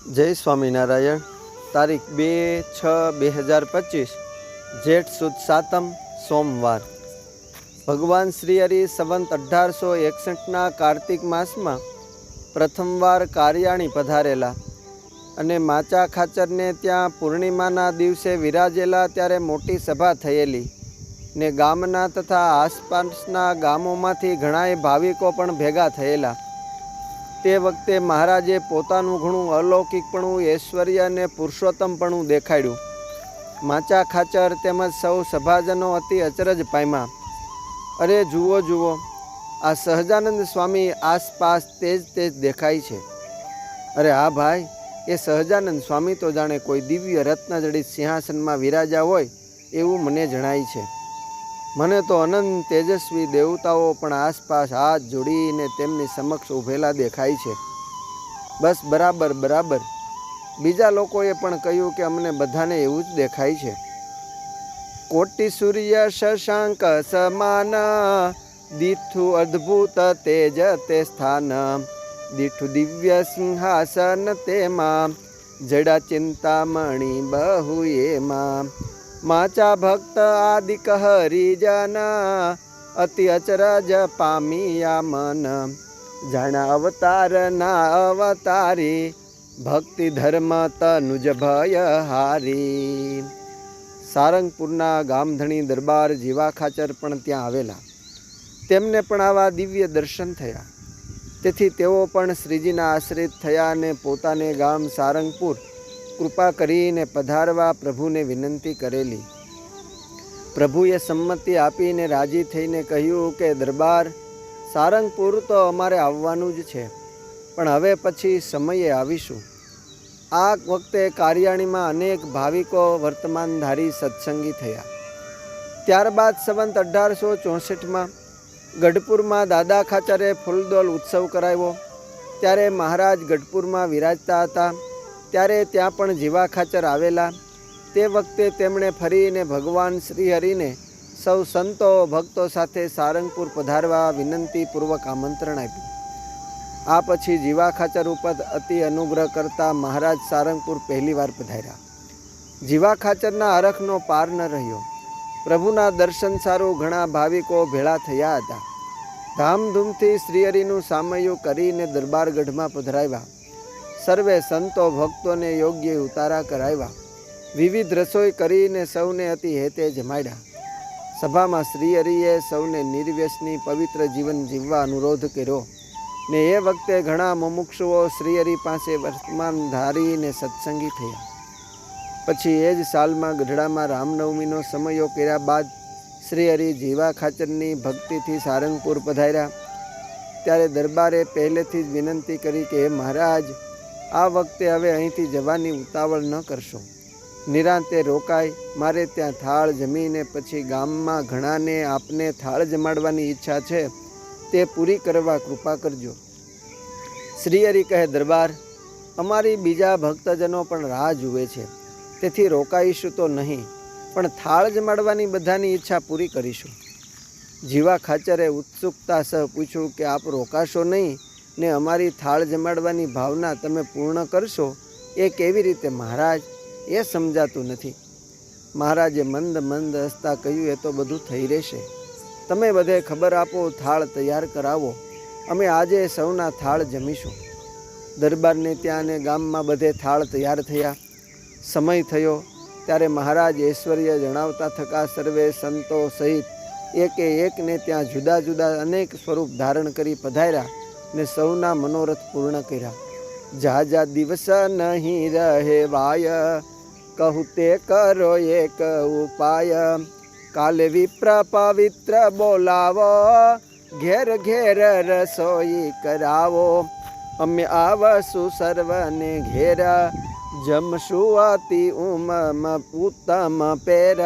જય સ્વામિનારાયણ. તારીખ 2/6/2025 જેઠ સુદ સાતમ સોમવાર. ભગવાન શ્રી હરિ સંવંત 1861ના કાર્તિક માસમાં પ્રથમવાર કારિયાણી પધારેલા અને માચા ખાચરને ત્યાં પૂર્ણિમાના દિવસે વિરાજેલા ત્યારે મોટી સભા થયેલી ને ગામના તથા આસપાસના ગામોમાંથી ઘણાય ભાવિકો પણ ભેગા થયેલા. તે વખતે મહારાજે પોતાનું ઘણું અલૌકિકપણું, ઐશ્વર્ય અને પુરુષોત્તમપણું દેખાડ્યું. માચા ખાચર તેમજ સૌ સભાજનો અતિ અચરજ પામ્યા. અરે જુઓ જુઓ, આ સહજાનંદ સ્વામી આસપાસ તેજ તેજ દેખાય છે. અરે હા ભાઈ, એ સહજાનંદ સ્વામી તો જાણે કોઈ દિવ્ય રત્નજડિત સિંહાસનમાં વિરાજા હોય એવું મને જણાય છે. મને તો અનંત તેજસ્વી દેવતાઓ પણ આસપાસ હાથ જોડીને તેમની સમક્ષ ઊભેલા દેખાય છે. બસ બરાબર બરાબર. બીજા લોકોએ પણ કહ્યું કે અમને બધાને એવું જ દેખાય છે. કોટી સૂર્ય શશાંક સમાન, દીઠું અદ્ભુત તેજ તે સ્થાન, દીઠું દિવ્ય સિંહાસન તેમાં, જડા ચિંતામણી બહુ એમાં. માચા ભક્ત આદિક હરિજન, અતિ અચરજ પામિયા મન, જાણા અવતાર ના અવતારી, ભક્તિ ધર્મ તનુજ ભય હારી. સારંગપુરના ગામધણી દરબાર જીવા ખાચર પણ ત્યાં આવેલા. તેમને પણ આવા દિવ્ય દર્શન થયા. તેથી તેઓ પણ શ્રીજીના આશ્રિત થયા અને પોતાને ગામ સારંગપુર કૃપા કરીને પધારવા પ્રભુને વિનંતી કરેલી. પ્રભુએ સંમતિ આપીને રાજી થઈને કહ્યું કે દરબાર, સારંગપુર તો અમારે આવવાનું જ છે, પણ હવે પછી સમયે આવીશું. આ વખતે કારિયાણીમાં અનેક ભાવિકો વર્તમાનધારી સત્સંગી થયા. ત્યારબાદ સંવંત 1864માં ગઢપુરમાં દાદા ખાચરે ફૂલદોલ ઉત્સવ કરાવ્યો. ત્યારે મહારાજ ગઢપુરમાં વિરાજતા હતા. ત્યારે ત્યાં પણ જીવા ખાચર આવેલા. તે વખતે તેમણે ફરીને ભગવાન શ્રી હરિને સૌ સંતો ભક્તો સાથે સારંગપુર પધારવા વિનંતીપૂર્વક આમંત્રણ આપ્યું. આ પછી જીવા ખાચર ઉપર અતિ અનુગ્રહ કરતા મહારાજ સારંગપુર પહેલીવાર પધાર્યા. જીવા ખાચરના અરખનો પાર ન રહ્યો. પ્રભુના દર્શન સારું ઘણા ભાવિકો ભેળા થયા હતા. ધામધૂમથી શ્રીહરિનું સામયું કરીને દરબારગઢમાં પધરાવ્યા. સર્વે સંતો ભક્તોને યોગ્ય ઉતારા કરાવ્યા. વિવિધ રસોઈ કરીને સૌને અતિ હેતે જમાડ્યા. સભામાં શ્રીહરિએ સૌને નિર્વ્યસની પવિત્ર જીવન જીવવા અનુરોધ કર્યો ને એ વખતે ઘણા મુમુક્ષુઓ શ્રીહરિ પાસે વર્તમાન ધારીને સત્સંગી થયા. પછી એ જ સાલમાં ગઢડામાં રામનવમીનો સમયો કર્યા બાદ શ્રીહરિ જીવા ખાચરની ભક્તિથી સારંગપુર પધાર્યા. ત્યારે દરબારે પહેલેથી જ વિનંતી કરી કે હે મહારાજ, આ વખતે હવે અહીંથી જવાની ઉતાવળ ન કરશો. નિરાંતે રોકાય. મારે ત્યાં થાળ જમીને પછી ગામમાં ઘણાને આપને થાળ જમાડવાની ઈચ્છા છે, તે પૂરી કરવા કૃપા કરજો. શ્રીહરિ કહે દરબાર, અમારી બીજા ભક્તજનો પણ રાહ જુએ છે, તેથી રોકાઈશું તો નહીં, પણ થાળ જમાડવાની બધાની ઈચ્છા પૂરી કરીશું. જીવા ખાચરે ઉત્સુકતા સહ પૂછ્યું કે આપ રોકાશો નહીં ને અમારી થાળ જમાડવાની ભાવના તમે પૂર્ણ કરશો, એ કેવી રીતે મહારાજ? એ સમજાતું નથી. મહારાજે મંદ મંદ હસતા કહ્યું, એ તો બધું થઈ રહેશે. તમે બધે ખબર આપો, થાળ તૈયાર કરાવો, અમે આજે સૌના થાળ જમીશું. દરબારને ત્યાં ને ગામમાં બધે થાળ તૈયાર થયા. સમય થયો ત્યારે મહારાજ ઐશ્વર્ય જણાવતા થકા સર્વે સંતો સહિત એકે એકને ત્યાં જુદા જુદા અનેક સ્વરૂપ ધારણ કરી પધાર્યા ને સૌના મનોરથ પૂર્ણ કર્યા. જા દિવસ નહીં રહે વાય, કહું તે કરો એક ઉપાય, કાલે વિપ્ર પવિત્ર બોલાવો, ઘેર ઘેર રસોઈ કરાવો, અમે આવશું સર્વને ઘેર, જમશું અતિ ઉત્તમ પેર,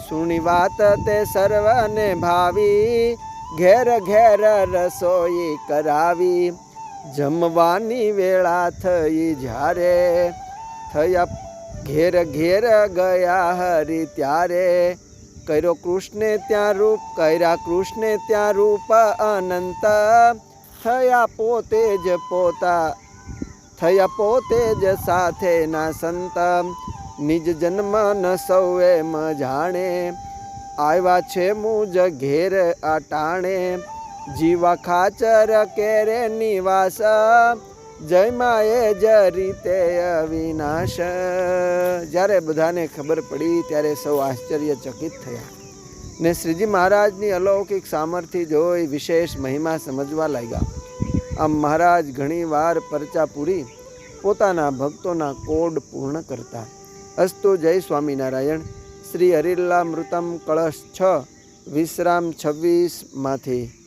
સુણી વાત તે સર્વને ભાવી, ઘેર ઘેર રસોઈ કરાવી. જમવાની વેળા થઈ જ્યારે, થયા ઘેર ઘેર ગયા હરિ ત્યારે, કર્યા કૃષ્ણે ત્યાં રૂપ અનંત, થયા પોતે જ પોતા થયા પોતે જ સાથેના સંત, નિજ જન્મ ન સૌએ મ જાણે, આવ્યા છે મુજ ઘેર અટાણે, જીવા ખાચર કેરે નિવાસ, જય માએ જ રીતે અવિનાશ. જ્યારે બધાને ખબર પડી ત્યારે સૌ આશ્ચર્યચકિત થયા ને શ્રીજી મહારાજની અલૌકિક સામર્થ્ય જોઈ વિશેષ મહિમા સમજવા લાગ્યા. આમ મહારાજ ઘણી વાર પરચા પૂરી પોતાના ભક્તોના કોડ પૂર્ણ કરતા. અસ્તુ. જય સ્વામિનારાયણ. શ્રી હરિલામૃતમ કળશ 6 વિશ્રામ 26 માંથી.